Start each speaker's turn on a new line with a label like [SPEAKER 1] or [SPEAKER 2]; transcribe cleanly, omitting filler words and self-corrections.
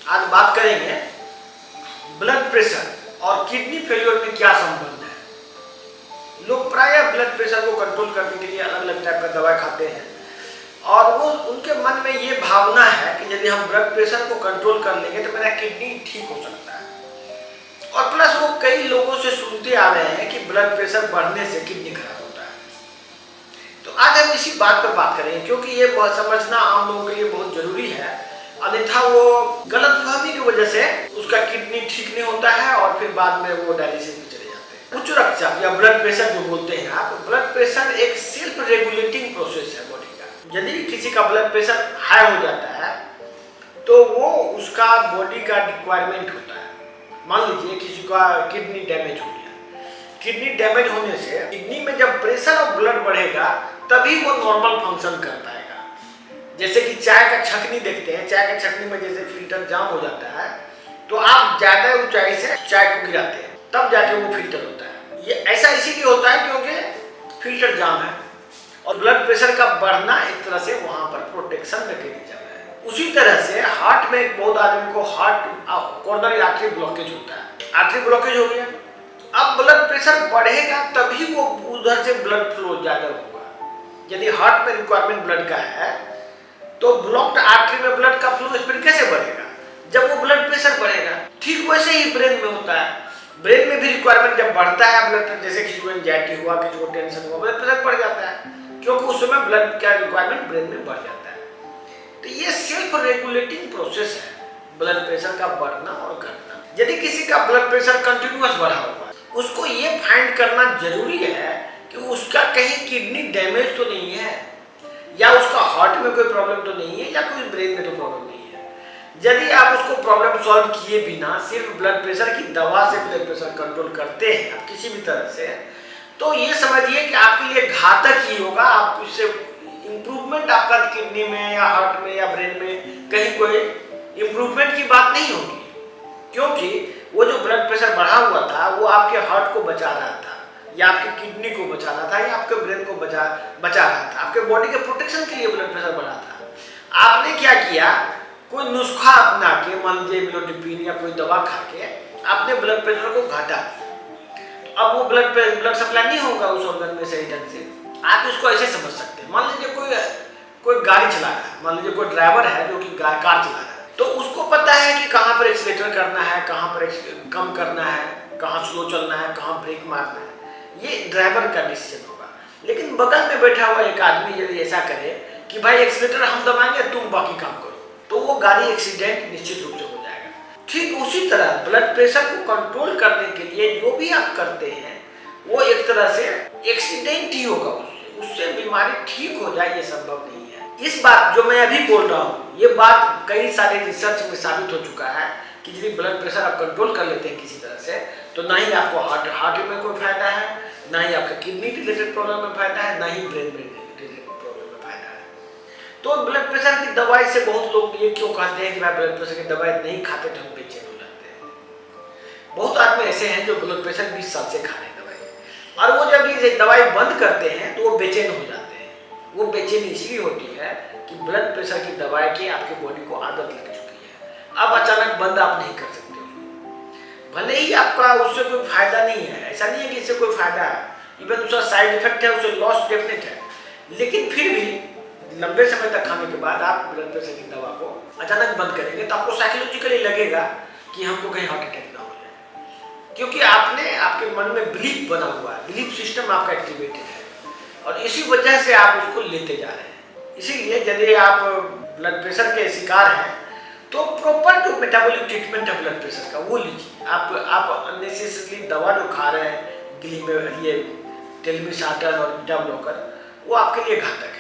[SPEAKER 1] आज बात करेंगे ब्लड प्रेशर और किडनी फेलियर में क्या संबंध है। लोग प्रायः ब्लड प्रेशर को कंट्रोल करने के लिए अलग अलग टाइप का दवा खाते हैं और वो उनके मन में ये भावना है कि यदि हम ब्लड प्रेशर को कंट्रोल कर लेंगे तो मेरा किडनी ठीक हो सकता है। और प्लस वो कई लोगों से सुनते आ रहे हैं कि ब्लड प्रेशर बढ़ने से किडनी खराब होता है। तो आज हम इसी बात पर बात करेंगे क्योंकि ये समझना आम लोगों के लिए बहुत जरूरी है, अन्यथा वो गलतफहमी की वजह से उसका किडनी ठीक नहीं होता है और फिर बाद में वो डायलिसिस में चले जाते हैं। उच्च रक्तचाप या ब्लड प्रेशर जो बोलते हैं आप, ब्लड प्रेशर एक सेल्फ रेगुलेटिंग प्रोसेस है बॉडी का। यदि किसी का ब्लड प्रेशर हाई हो जाता है तो वो उसका बॉडी का रिक्वायरमेंट होता है। मान लीजिए किसी का किडनी डैमेज हो गया, किडनी डैमेज होने से किडनी में जब प्रेशर और ब्लड बढ़ेगा तभी वो नॉर्मल फंक्शन कर पाएगा। जैसे कि चाय का छकनी देखते हैं, चाय का छकनी में जैसे फिल्टर जाम हो जाता है तो आप ज्यादा ऊंचाई से चाय को गिराते हैं तब जाके वो फिल्टर होता है। ये ऐसा इसीलिए होता है क्योंकि फिल्टर जाम है और ब्लड प्रेशर का बढ़ना एक तरह से वहां पर प्रोटेक्शन मैकेनिज्म है। उसी तरह से हार्ट में बहुत आदमी को हार्ट कोरोनरी आर्टरी ब्लॉकेज होता है, आर्टरी ब्लॉकेज हो गया। अब ब्लड प्रेशर बढ़ेगा तभी वो उधर से ब्लड फ्लो ज्यादा होगा। यदि हार्ट में रिक्वायरमेंट ब्लड का है तो ब्लॉक्ड आर्टरी में ब्लड का फ्लो स्पीड कैसे बढ़ेगा? जब वो ब्लड प्रेशर बढ़ेगा। ठीक वैसे ही ब्रेन में होता है, ब्रेन में भी रिक्वायरमेंट जब बढ़ता है ब्लड, जैसे किसी को एंजाइटी हुआ, किसी को टेंशन हुआ, ब्लड प्रेशर बढ़ जाता है क्योंकि उस समय ब्लड का रिक्वायरमेंट ब्रेन में बढ़ जाता है। तो ये सेल्फ रेगुलेटिंग प्रोसेस है ब्लड प्रेशर का बढ़ना और घटना। यदि किसी का ब्लड प्रेशर कंटिन्यूअस बढ़ा हुआ है, उसको ये फाइंड करना जरूरी है कि उसका कहीं किडनी डैमेज तो नहीं है या उसका हार्ट में कोई प्रॉब्लम तो नहीं है या कोई ब्रेन में तो प्रॉब्लम नहीं है। यदि आप उसको प्रॉब्लम सॉल्व किए बिना सिर्फ ब्लड प्रेशर की दवा से ब्लड प्रेशर कंट्रोल करते हैं आप किसी भी तरह से, तो ये समझिए कि आपके लिए घातक ही होगा। आप इससे इम्प्रूवमेंट आपका किडनी में या हार्ट में या ब्रेन में कहीं कोई इम्प्रूवमेंट की बात नहीं होगी, क्योंकि वो जो ब्लड प्रेशर बढ़ा हुआ था वो आपके हार्ट को बचा रहा था या आपके किडनी को बचा रहा था या आपके ब्रेन को बचा रहा था, आपके बॉडी के प्रोटेक्शन के लिए ब्लड प्रेशर बढ़ा था। आपने क्या किया, कोई नुस्खा अपना के, मान लीजिए मिलोडिपिन या कोई दवा खा के आपने ब्लड प्रेशर को घटा दिया। तो अब वो ब्लड सप्लाई नहीं होगा उस ऑर्गन में सही ढंग से। आप इसको ऐसे समझ सकते हैं, मान लीजिए कोई गाड़ी चला रहा है, मान लीजिए कोई ड्राइवर है जो कि कार चला रहा है, तो उसको पता है कि कहाँ पर एक्सीलेटर करना है, कहाँ पर कम करना है, कहाँ स्लो चलना है, कहाँ ब्रेक मारना है। ये ड्राइवर का डिसीजन होगा। लेकिन बगल में बैठा हुआ एक आदमी यदि ऐसा करे कि भाई एक्सीलेटर हम दबाएंगे तुम बाकी काम करो, तो वो गाड़ी एक्सीडेंट निश्चित रूप से हो जाएगा। ठीक उसी तरह ब्लड प्रेशर को कंट्रोल करने के लिए जो भी आप करते हैं वो एक तरह से एक्सीडेंट ही होगा, उससे बीमारी ठीक हो जाए ये संभव नहीं है। इस बात जो मैं अभी बोल रहा हूँ ये बात कई सारे रिसर्च में साबित हो चुका है कि यदि ब्लड प्रेशर आप कंट्रोल कर लेते हैं किसी तरह से तो ना ही आपको हार्ट में कोई फायदा है, ना ही आपका किडनी रिलेटेड प्रॉब्लम में फायदा है, ना ही ब्रेन रिलेटेड प्रॉब्लम में फायदा है। तो ब्लड प्रेशर की दवाई से बहुत लोग ये क्यों कहते हैं कि भाई ब्लड प्रेशर की दवाई नहीं खाते तो हम बेचैन हो जाते हैं। बहुत आदमी ऐसे हैं जो ब्लड प्रेशर 20 साल से खा रहे हैं दवाई, और वो जब ये दवाई बंद करते हैं तो वो बेचैन हो जाते हैं। वो बेचैनी इसलिए होती है कि ब्लड प्रेशर की दवाई की आपकी बॉडी को आदत लग चुकी है। अब अचानक बंद आप नहीं कर सकते, भले ही आपका उससे कोई फायदा नहीं है, ऐसा नहीं है कि इससे कोई फायदा है, इवन उसका साइड इफेक्ट है, उससे लॉस डेफिनेट है, लेकिन फिर भी लंबे समय तक खाने के बाद आप ब्लड प्रेशर की दवा को अचानक बंद करेंगे तो आपको साइकोलॉजिकली लगेगा कि हमको कहीं हार्ट अटैक ना हो जाए, क्योंकि आपके मन में बिलीफ बना हुआ है, बिलीफ सिस्टम आपका एक्टिवेटेड है और इसी वजह से आप उसको लेते जा रहे हैं। इसीलिए यदि आप ब्लड प्रेशर के शिकार हैं तो प्रॉपर जो मेटाबॉलिक ट्रीटमेंट है ब्लड प्रेशर का वो लीजिए। आप अननेसेसरी दवा जो खा रहे हैं, ये टेलमिसार्टन और बीटा ब्लॉकर, वो आपके लिए घातक है।